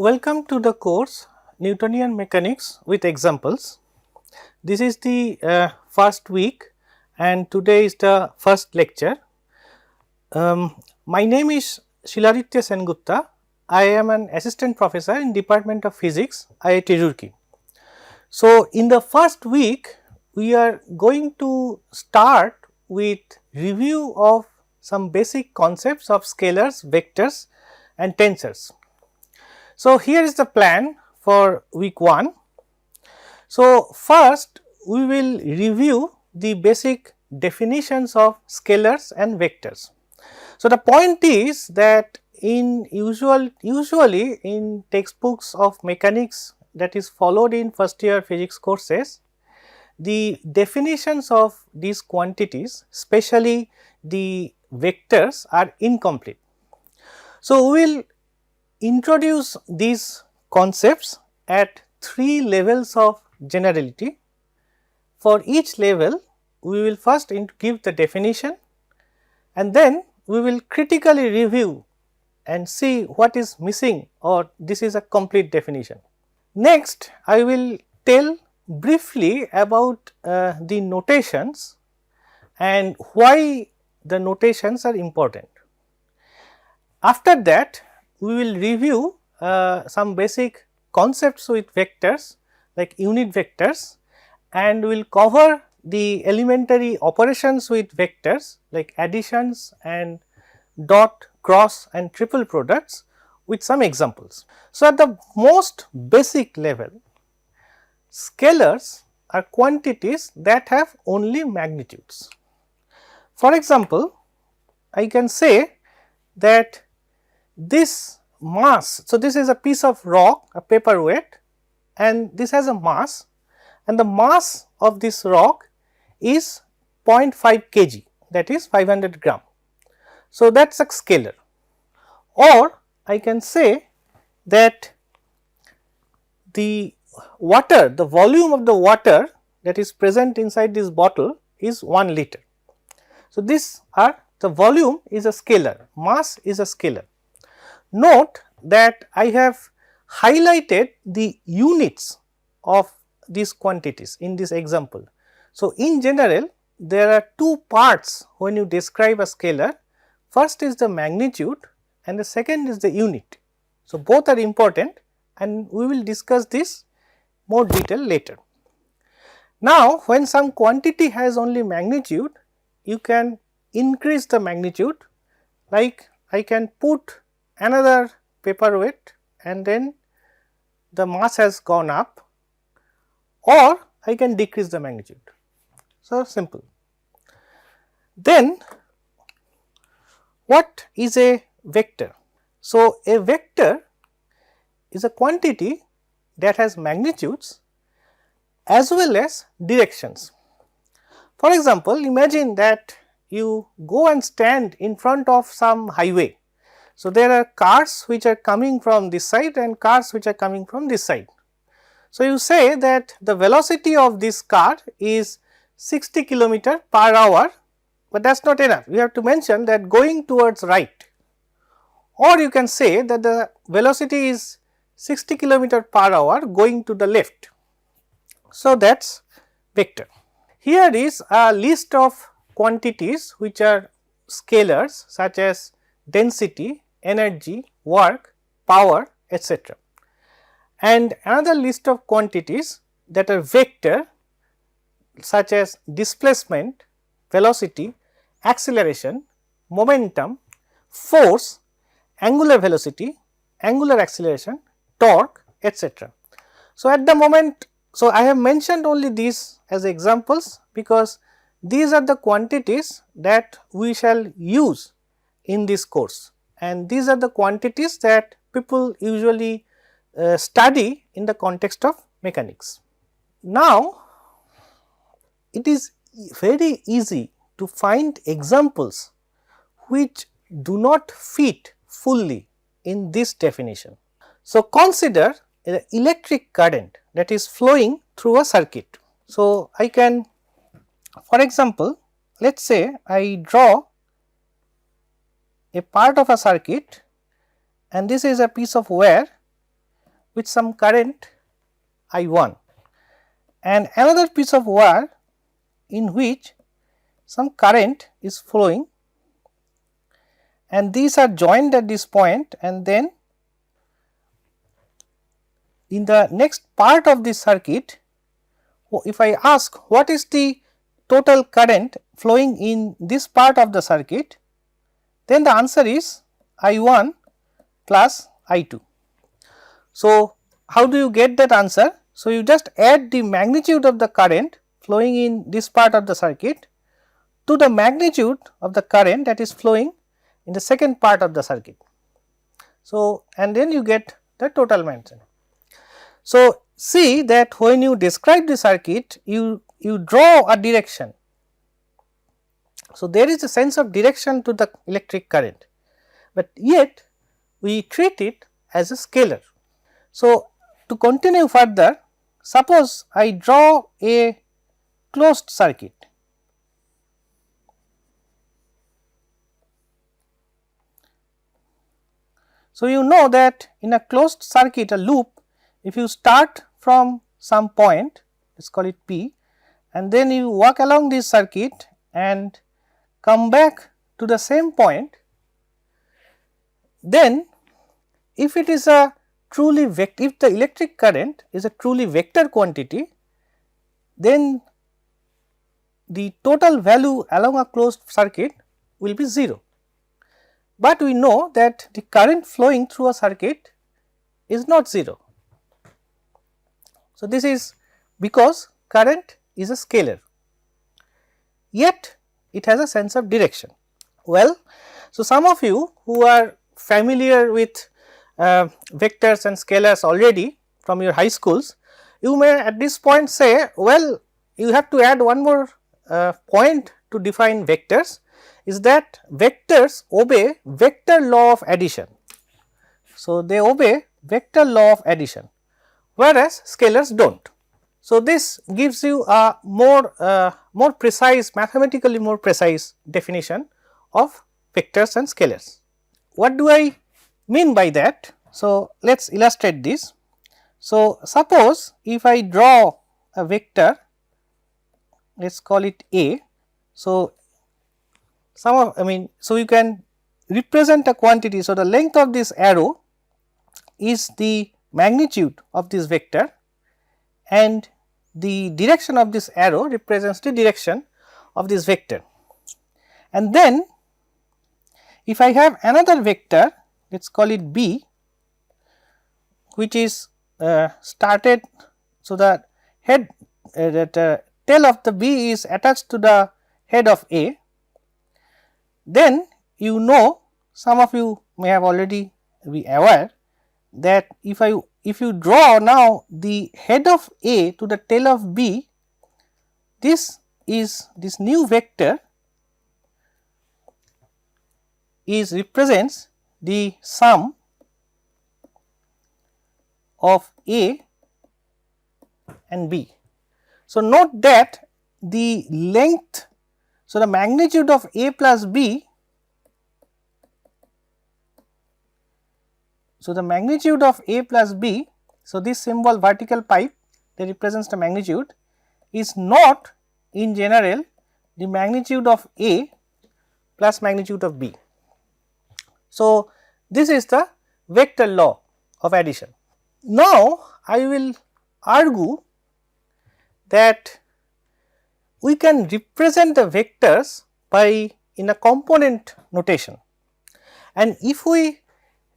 welcome to the course Newtonian Mechanics with examples. This is the first week and today is the first lecture. My name is Shiladitya Sengupta. I am an assistant professor in Department of Physics, IIT Roorkee. So, in the first week we are going to start with review of some basic concepts of scalars, vectors and tensors. So, here is the plan for week 1. So, first we will review the basic definitions of scalars and vectors. So, the point is that usually in textbooks of mechanics that is followed in first year physics courses, the definitions of these quantities, especially the vectors, are incomplete. So, we will introduce these concepts at 3 levels of generality. For each level, we will first give the definition and then we will critically review and see what is missing or this is a complete definition. Next, I will tell briefly about the notations and why the notations are important. After that, we will review some basic concepts with vectors like unit vectors, and we will cover the elementary operations with vectors like additions and dot, cross and triple products with some examples. So, at the most basic level, scalars are quantities that have only magnitudes. For example, I can say that this mass, so this is a piece of rock, a paperweight, and this has a mass, and the mass of this rock is 0.5 kg, that is 500 gram. So, that is a scalar. Or I can say that the water, the volume of the water that is present inside this bottle is 1 liter. So, this are the volume is a scalar, mass is a scalar. Note that I have highlighted the units of these quantities in this example. So, in general there are 2 parts when you describe a scalar. First is the magnitude and the second is the unit. So, both are important and we will discuss this more detail later. Now, when some quantity has only magnitude, you can increase the magnitude, like I can put another paperweight and then the mass has gone up, or I can decrease the magnitude. So, simple. Then what is a vector? So, a vector is a quantity that has magnitudes as well as directions. For example, imagine that you go and stand in front of some highway. So, there are cars which are coming from this side and cars which are coming from this side. So, you say that the velocity of this car is 60 km per hour, but that is not enough. You have to mention that going towards right, or you can say that the velocity is 60 km per hour going to the left. So, that is vector. Here is a list of quantities which are scalars such as density, energy, work, power, etc. And another list of quantities that are vector such as displacement, velocity, acceleration, momentum, force, angular velocity, angular acceleration, torque, etc. So, at the moment, so I have mentioned only these as examples because these are the quantities that we shall use in this course, and these are the quantities that people usually study in the context of mechanics. Now, it is very easy to find examples which do not fit fully in this definition. So, consider an electric current that is flowing through a circuit. So, I can, for example, let us say I draw a part of a circuit and this is a piece of wire with some current I1 and another piece of wire in which some current is flowing, and these are joined at this point, and then in the next part of this circuit, if I ask what is the total current flowing in this part of the circuit, then the answer is I1 plus I2. So, how do you get that answer? So, you just add the magnitude of the current flowing in this part of the circuit to the magnitude of the current that is flowing in the second part of the circuit. So, and then you get the total magnitude. So, see that when you describe the circuit, you draw a direction. So, there is a sense of direction to the electric current, but yet we treat it as a scalar. So, to continue further, suppose I draw a closed circuit. So, you know that in a closed circuit, a loop, if you start from some point, let us call it P, and then you walk along this circuit and come back to the same point, then if it is a truly vector, if the electric current is a truly vector quantity, then the total value along a closed circuit will be 0. But we know that the current flowing through a circuit is not 0. So, this is because current is a scalar, yet it has a sense of direction. Well, so some of you who are familiar with vectors and scalars already from your high schools, you may at this point say, well, you have to add one more point to define vectors, is that vectors obey vector law of addition. So, they obey vector law of addition, whereas scalars do not. So, this gives you a more precise, mathematically more precise definition of vectors and scalars. What do I mean by that? So, let us illustrate this. So, suppose if I draw a vector, let us call it A. So, so you can represent a quantity. So, the length of this arrow is the magnitude of this vector, and the direction of this arrow represents the direction of this vector. And then if I have another vector, let us call it B, which is started. So, the head tail of the B is attached to the head of A. Then you know, some of you may have already be aware that if you draw now the head of A to the tail of B, this new vector represents the sum of A and B. So, note that the length, so the magnitude of A plus B, so the magnitude of A plus B, so this symbol vertical pipe that represents the magnitude is not in general the magnitude of A plus magnitude of B. So, this is the vector law of addition. Now, I will argue that we can represent the vectors by in a component notation, and if we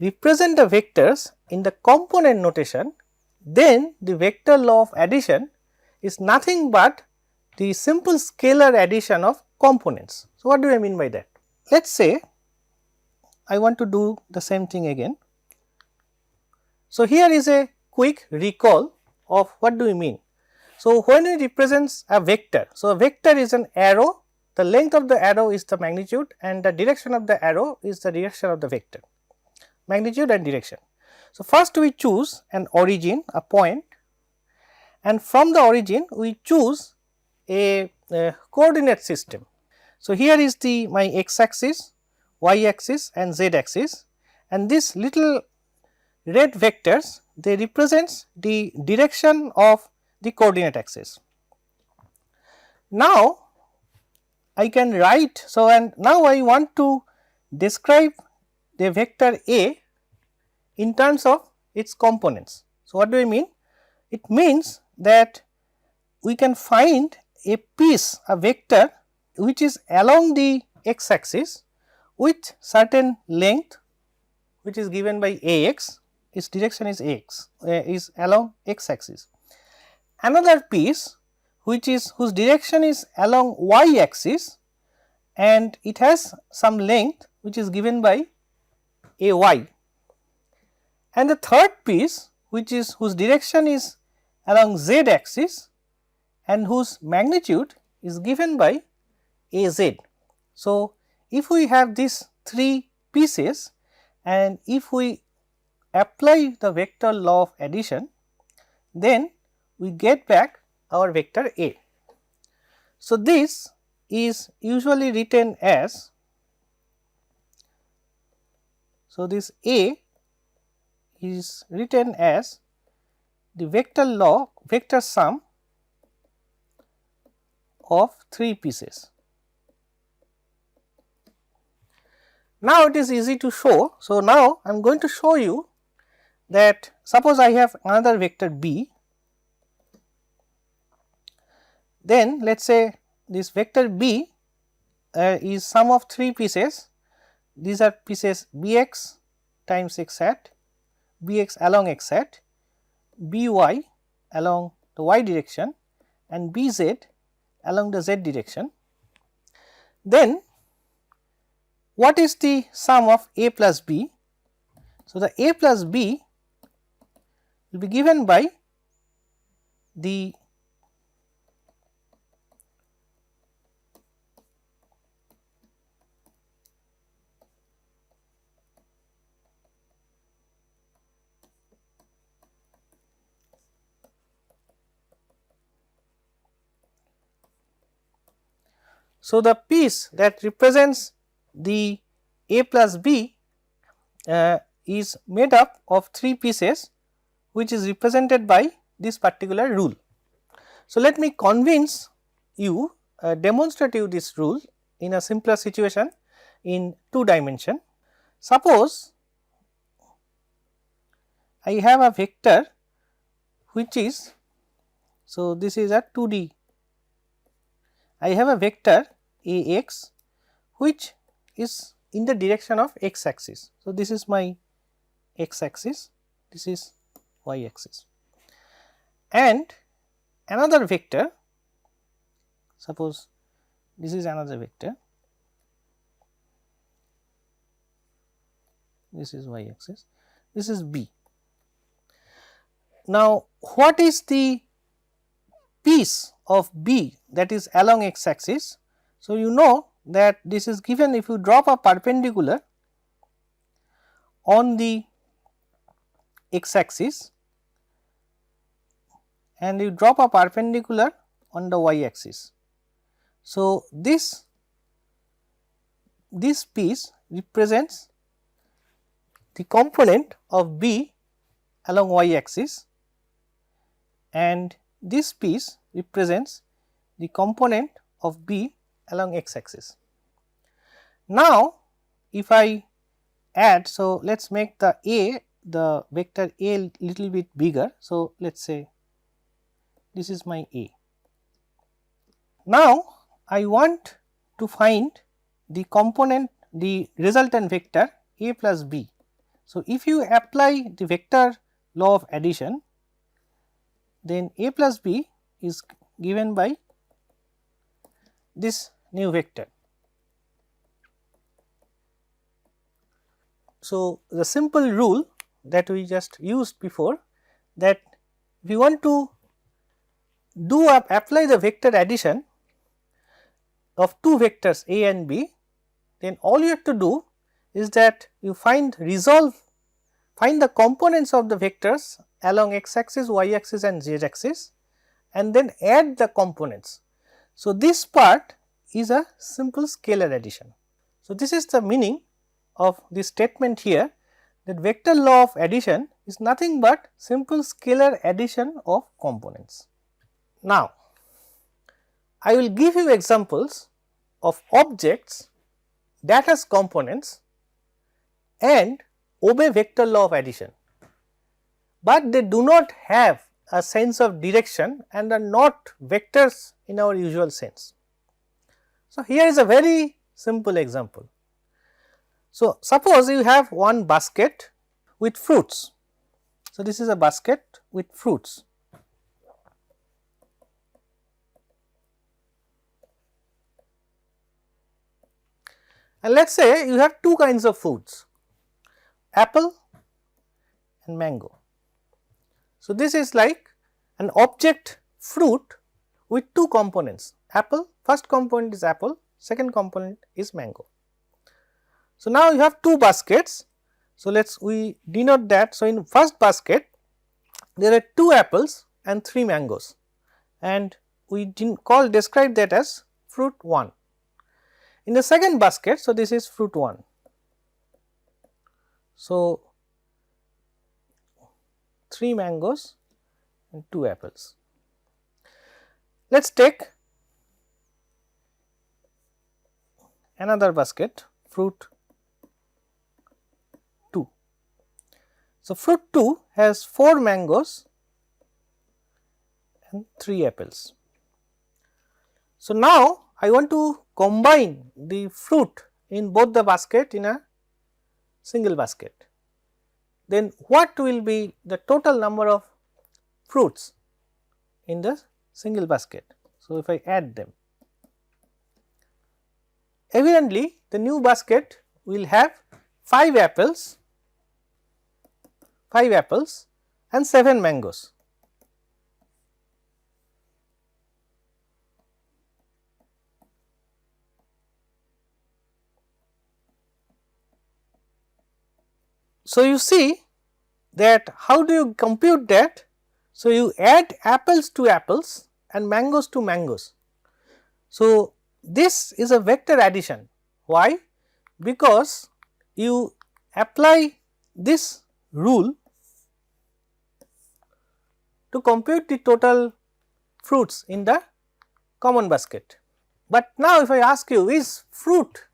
represent the vectors in the component notation, then the vector law of addition is nothing but the simple scalar addition of components. So, what do I mean by that? Let us say I want to do the same thing again. So, here is a quick recall of what do we mean. So, when it represents a vector, so a vector is an arrow, the length of the arrow is the magnitude and the direction of the arrow is the direction of the vector, magnitude and direction. So, first we choose an origin, a point, and from the origin we choose a coordinate system. So, here is my x axis, y axis and z axis, and this little red vectors, they represents the direction of the coordinate axis. Now, I can write, so and now I want to describe the vector A in terms of its components. So, what do I mean? It means that we can find a piece, a vector which is along the x axis with certain length which is given by Ax, its direction is Ax, is along x axis. Another piece which is whose direction is along y axis and it has some length which is given by Ay, and the third piece which is whose direction is along z axis and whose magnitude is given by Az. So, if we have these three pieces and if we apply the vector law of addition, then we get back our vector A. So, this is usually written as, so this A is written as the vector law, vector sum of three pieces. Now, it is easy to show. So, now I am going to show you that suppose I have another vector B, then let us say this vector B is sum of three pieces. These are pieces Bx times x hat, Bx along x hat, By along the y direction and Bz along the z direction. Then what is the sum of A plus B? So, the A plus B will be given by the so, the piece that represents the A plus B is made up of three pieces which is represented by this particular rule. So, let me convince you, demonstrate you this rule in a simpler situation in 2 dimension. Suppose I have a vector which is, so this is a 2D, I have a vector Ax which is in the direction of x axis. So, this is my x axis, this is y axis, and another vector, suppose this is another vector, this is y axis, this is B. Now, what is the piece of B that is along x axis? So, you know that this is given if you drop a perpendicular on the x axis and you drop a perpendicular on the y axis. So, this piece represents the component of B along y axis and this piece represents the component of B along x axis. Now, if I add, so let us make the A, the vector A little bit bigger. So, let us say this is my A. Now, I want to find the component, the resultant vector A plus B. So, if you apply the vector law of addition, then A plus B is given by this new vector. So, the simple rule that we just used before, that if you want to apply the vector addition of two vectors A and B, then all you have to do is that you find the components of the vectors along x axis, y axis and z axis and then add the components. So, this part is a simple scalar addition. So, this is the meaning of this statement here, that vector law of addition is nothing but simple scalar addition of components. Now, I will give you examples of objects that has components and obey vector law of addition, but they do not have a sense of direction and are not vectors in our usual sense. So, here is a very simple example. So, suppose you have one basket with fruits. So, this is a basket with fruits. And let us say you have two kinds of fruits, apple and mango. So, this is like an object fruit with two components, apple, first component is apple, second component is mango. So, now you have two baskets. So, we denote that. So, in first basket there are two apples and three mangoes, and we describe that as fruit 1. In the second basket, so this is fruit 1. So, 3 mangoes and 2 apples. Let us take another basket, fruit 2. So, fruit 2 has 4 mangoes and 3 apples. So, now I want to combine the fruit in both the basket in a single basket. Then what will be the total number of fruits in the single basket? So, if I add them, evidently the new basket will have 5 apples and 7 mangoes. So, you see that how do you compute that? So, you add apples to apples and mangoes to mangoes. So, this is a vector addition. Why? Because you apply this rule to compute the total fruits in the common basket. But now, if I ask you, is fruit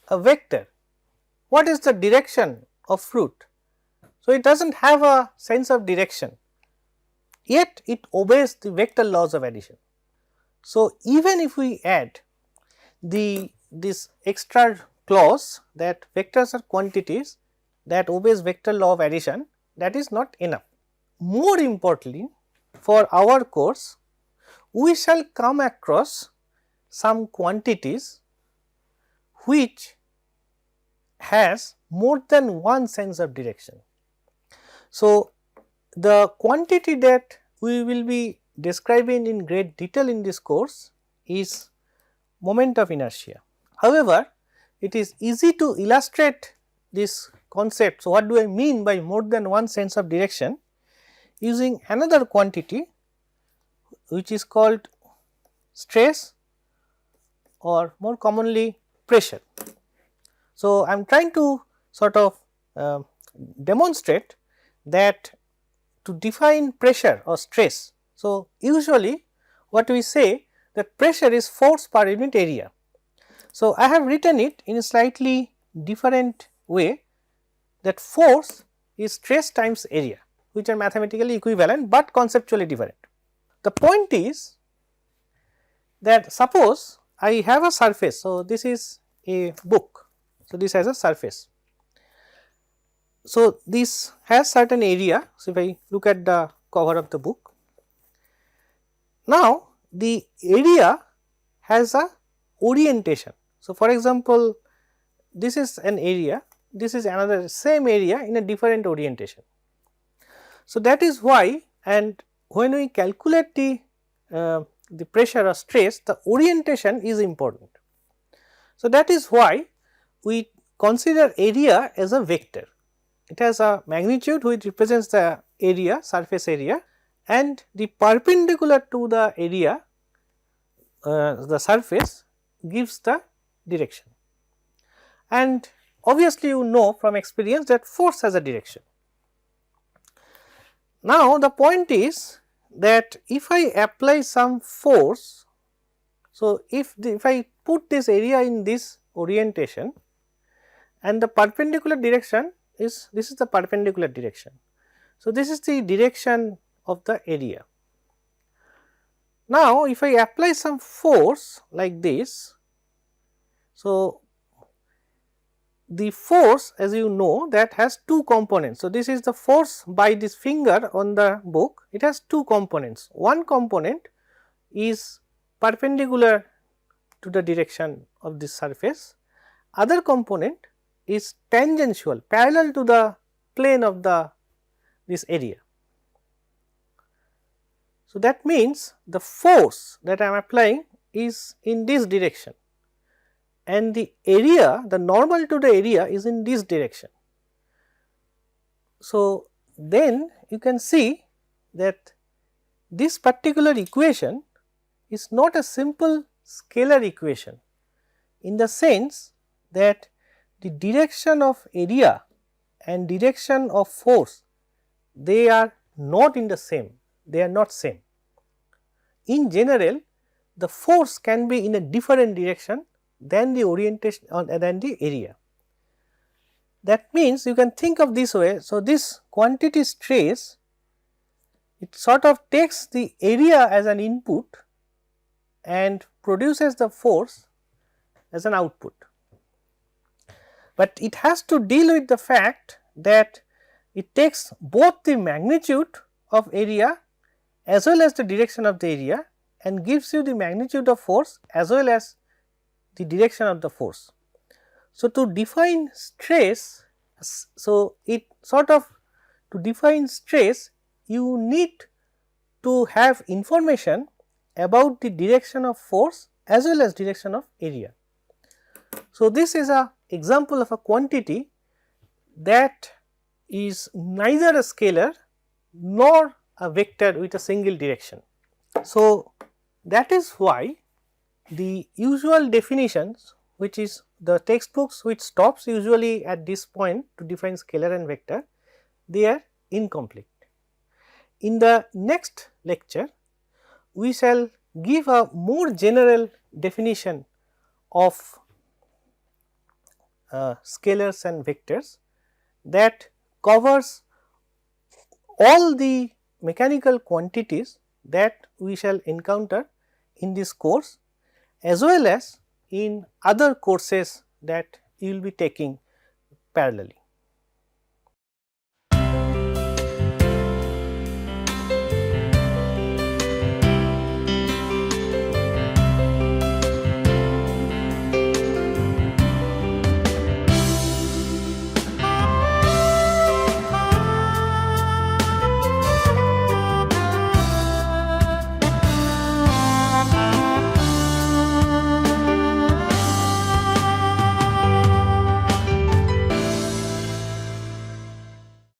a vector? What is the direction of fruit? So, it does not have a sense of direction, yet it obeys the vector laws of addition. So, even if we add this extra clause that vectors are quantities that obeys vector law of addition, that is not enough. More importantly, for our course, we shall come across some quantities which has more than one sense of direction. So, the quantity that we will be describing in great detail in this course is moment of inertia. However, it is easy to illustrate this concept. So, what do I mean by more than one sense of direction? Using another quantity which is called stress or more commonly pressure. So, I am trying to sort of demonstrate that to define pressure or stress. So, usually what we say that pressure is force per unit area. So, I have written it in a slightly different way, that force is stress times area, which are mathematically equivalent, but conceptually different. The point is that suppose I have a surface. So, this is a book. So, this has a surface. So, this has certain area. So, if I look at the cover of the book, now the area has a orientation. So, for example, this is an area, this is another same area in a different orientation. So, that is why, and when we calculate the pressure or stress, the orientation is important. So, that is why we consider area as a vector. It has a magnitude which represents the area, surface area, and the perpendicular to the area, the surface gives the direction. And obviously, you know from experience that force has a direction. Now, the point is that if I apply some force, so if I put this area in this orientation and the perpendicular direction is, this is the perpendicular direction. So, this is the direction of the area. Now, if I apply some force like this, so the force, as you know, that has two components. So, this is the force by this finger on the book, it has two components. One component is perpendicular to the direction of this surface, other component is tangential, parallel to the plane of this area. So, that means the force that I am applying is in this direction and the area, the normal to the area is in this direction. So, then you can see that this particular equation is not a simple scalar equation, in the sense that the direction of area and direction of force, they are not in the same, they are not same. In general, the force can be in a different direction than the orientation than the area. That means you can think of this way. So, this quantity stress, it sort of takes the area as an input and produces the force as an output, but it has to deal with the fact that it takes both the magnitude of area as well as the direction of the area and gives you the magnitude of force as well as the direction of the force. So, to define stress, so it sort of, to define stress you need to have information about the direction of force as well as direction of area. So, this is a example of a quantity that is neither a scalar nor a vector with a single direction. So, that is why the usual definitions, which is the textbooks which stops usually at this point to define scalar and vector, they are incomplete. In the next lecture, we shall give a more general definition of scalars and vectors that covers all the mechanical quantities that we shall encounter in this course as well as in other courses that you will be taking parallelly.